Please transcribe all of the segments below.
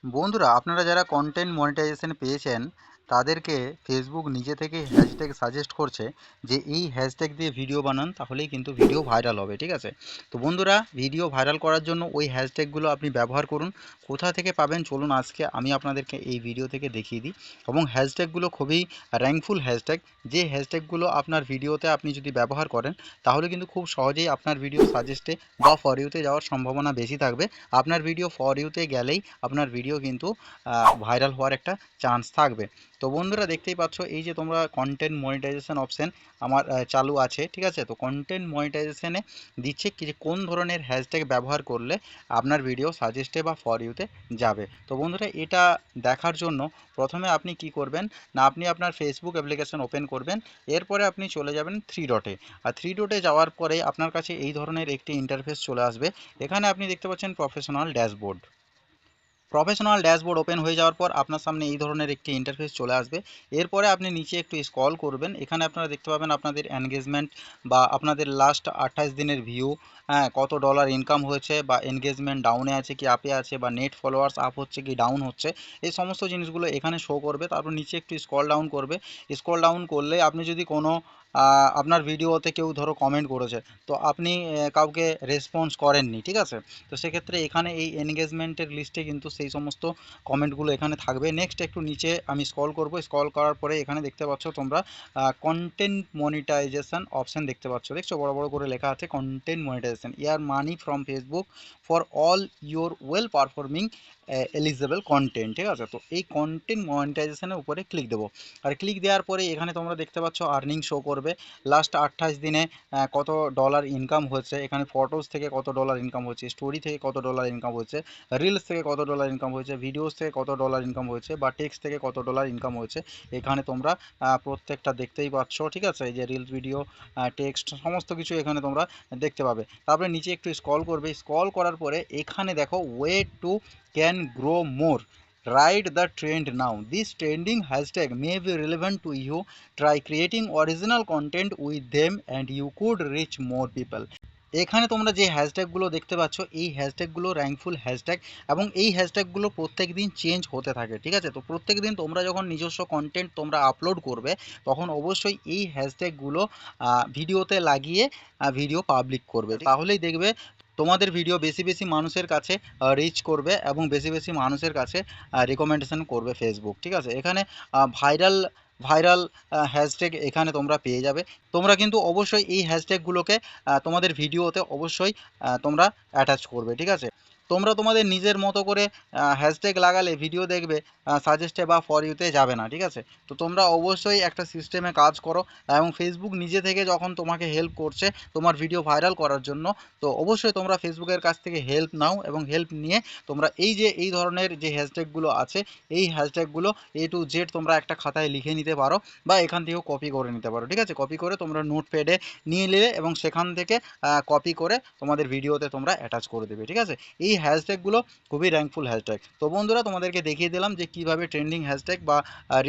বন্ধুরা, আপনারা যারা কন্টেন্ট মনিটাইজেশন পেয়েছেন তাদেরকে ফেসবুক নিজে থেকে হ্যাশট্যাগ সাজেস্ট করছে যে এই হ্যাশট্যাগ দিয়ে ভিডিও বানান, তাহলেই কিন্তু ভিডিও ভাইরাল হবে। ঠিক আছে, তো বন্ধুরা, ভিডিও ভাইরাল করার জন্য ওই হ্যাশট্যাগুলো আপনি ব্যবহার করুন। কোথা থেকে পাবেন চলুন আজকে আমি আপনাদেরকে এই ভিডিও থেকে দেখিয়ে দিই। এবং হ্যাশট্যাগুলো খুবই র্যাঙ্কফুল হ্যাশট্যাগ, যে হ্যাশট্যাগুলো আপনার ভিডিওতে আপনি যদি ব্যবহার করেন তাহলে কিন্তু খুব সহজেই আপনার ভিডিও সাজেস্টে বা ফর ইউতে যাওয়ার সম্ভাবনা বেশি থাকবে। আপনার ভিডিও ফর ইউতে গেলেই আপনার ভিডিও কিন্তু ভাইরাল হওয়ার একটা চান্স থাকবে। তো বন্ধুরা, দেখতেই পাচ্ছ এই যে তোমরা কন্টেন্ট মনিটাইজেশন অপশন আমার চালু আছে। ঠিক আছে, তো কন্টেন্ট মনিটাইজেশনে দিচ্ছে কি যে কোন ধরনের হ্যাশট্যাগ ব্যবহার করলে আপনার ভিডিও সাজেস্টে বা ফর ইউতে যাবে। তো বন্ধুরা, এটা দেখার জন্য প্রথমে আপনি কি করবেন না, আপনি আপনার ফেসবুক অ্যাপ্লিকেশন ওপেন করবেন। এরপরে আপনি চলে যাবেন থ্রি ডটে। আর থ্রি ডটে যাওয়ার পরে আপনার কাছে এই ধরনের একটি ইন্টারফেস চলে আসবে। এখানে আপনি দেখতে পাচ্ছেন professional dashboard. Professional dashboard open হয়ে যাওয়ার পর আপনার সামনে এই ধরনের একটি ইন্টারফেস চলে আসবে। এরপরে আপনি নিচে একটু স্ক্রল করবেন, এখানে আপনারা দেখতে পাবেন আপনাদের এনগেজমেন্ট বা আপনাদের লাস্ট 28 দিনের ভিউ, হ্যাঁ, কত ডলার ইনকাম হয়েছে, বা এনগেজমেন্ট ডাউনে আছে কি আপে আছে, বা নেট ফলোয়ার্স আপ হচ্ছে কি ডাউন হচ্ছে, এই সমস্ত জিনিসগুলো এখানে শো করবে। তারপর নিচে একটু স্ক্রল ডাউন করবে। স্ক্রল ডাউন করলে আপনি যদি কোনো আপনার ভিডিওতে কেউ ধরো কমেন্ট করেছে, তো আপনি কাউকে রেসপন্স করেননি, ঠিক আছে, তো সেক্ষেত্রে এখানে এই এনগেজমেন্টের লিস্টে কিন্তু সেই সমস্ত কমেন্টগুলো এখানে থাকবে। নেক্সট একটু নিচে আমি স্ক্রল করব। স্ক্রল করার পরে এখানে দেখতে পাচ্ছ তোমরা কন্টেন্ট মনিটাইজেশন অপশান দেখতে পাচ্ছ, দেখছো বড় বড় করে লেখা আছে content monetization earn money from Facebook for all your well performing eligible content. ঠিক আছে, তো এই কন্টেন্ট মনিটাইজেশনের উপরে ক্লিক দেবো। আর ক্লিক দেওয়ার পরে এখানে তোমরা দেখতে পাচ্ছ আর্নিং শো করবে। লাস্ট 28 দিনে কত ডলার ইনকাম হয়েছে, এখানে ফটোস থেকে কত ডলার ইনকাম হয়েছে, স্টোরি থেকে কত ডলার ইনকাম হয়েছে, রিলস থেকে কত ডলার ইনকাম হয়েছে, ভিডিওস থেকে কত ডলার ইনকাম হয়েছে, বা টেক্সট থেকে কত ডলার ইনকাম হয়েছে, এখানে তোমরা প্রত্যেকটা দেখতেই পাচ্ছ। ঠিক আছে, এই যে রিলস, ভিডিও, টেক্সট, সমস্ত কিছু এখানে তোমরা দেখতে পাবে। তারপরে নিচে একটু স্ক্রল করবে। স্ক্রল করার পরে এখানে দেখো way to can grow more, write the trend now, this trending hashtag may be relevant to you, try creating original content with them and you could reach more people। এখানে তোমরা যে হ্যাশট্যাগুলো দেখতে পাচ্ছ এই হ্যাশট্যাগুলো র্যাঙ্কফুল হ্যাশট্যাগ, এবং এই হ্যাশট্যাগুলো প্রত্যেক দিন চেঞ্জ হতে থাকে। ঠিক আছে, তো প্রত্যেক দিন তোমরা যখন নিজস্ব কন্টেন্ট তোমরা আপলোড করবে তখন অবশ্যই এই হ্যাশট্যাগুলো ভিডিওতে লাগিয়ে ভিডিও পাবলিক করবে, তাহলেই দেখবে তোমাদের ভিডিও বেশি বেশি মানুষের কাছে রিচ করবে এবং বেশি বেশি মানুষের কাছে রেকমেন্ডেশন করবে ফেসবুক। ঠিক আছে, এখানে ভাইরাল ভাইরাল হ্যাশট্যাগ এখানে তোমরা পেয়ে যাবে। তোমরা কিন্তু অবশ্যই এই হ্যাশট্যাগুলোকে তোমাদের ভিডিওতে অবশ্যই তোমরা অ্যাটাচ করবে। ঠিক আছে, তোমরা তোমাদের নিজের মতো করে হ্যাশট্যাগ লাগালে ভিডিও দেখবে সাজেস্টে বা ফর ইউতে যাবে না। ঠিক আছে, তো তোমরা অবশ্যই একটা সিস্টেমে কাজ করো, এবং ফেসবুক নিজে থেকে যখন তোমাকে হেল্প করছে তোমার ভিডিও ভাইরাল করার জন্য, তো অবশ্যই তোমরা ফেসবুকের কাছ থেকে হেল্প নাও, এবং হেল্প নিয়ে তোমরা এই যে এই ধরনের যে হ্যাশট্যাগুলো আছে এই হ্যাশট্যাগুলো A to Z তোমরা একটা খাতায় লিখে নিতে পারো, বা এখান থেকেও কপি করে নিতে পারো। ঠিক আছে, কপি করে তোমরা নোটপ্যাডে নিয়ে নেবে এবং সেখান থেকে কপি করে তোমাদের ভিডিওতে তোমরা অ্যাটাচ করে দেবে। ঠিক আছে, এই হ্যাশট্যাগুলো খুবই র্যাঙ্কফুল হ্যাশট্যাগ। তো বন্ধুরা, তোমাদেরকে দেখিয়ে দিলাম যে কিভাবে ট্রেন্ডিং হ্যাশট্যাগ বা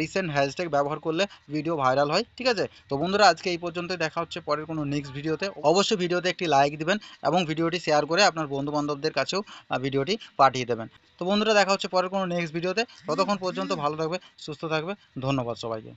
রিসেন্ট হ্যাশট্যাগ ব্যবহার করলে ভিডিও ভাইরাল হয়। ঠিক আছে, তো বন্ধুরা, আজকে এই পর্যন্তই। দেখা হচ্ছে পরের কোনো নেক্সট ভিডিওতে। অবশ্যই ভিডিওতে একটি লাইক দিবেন এবং ভিডিওটি শেয়ার করে আপনার বন্ধু বান্ধবদের কাছেও ভিডিওটি পাঠিয়ে দেবেন। তো বন্ধুরা, দেখা হচ্ছে পরের কোনো নেক্সট ভিডিওতে। ততক্ষণ পর্যন্ত ভালো থাকবে, সুস্থ থাকবে। ধন্যবাদ সবাইকে।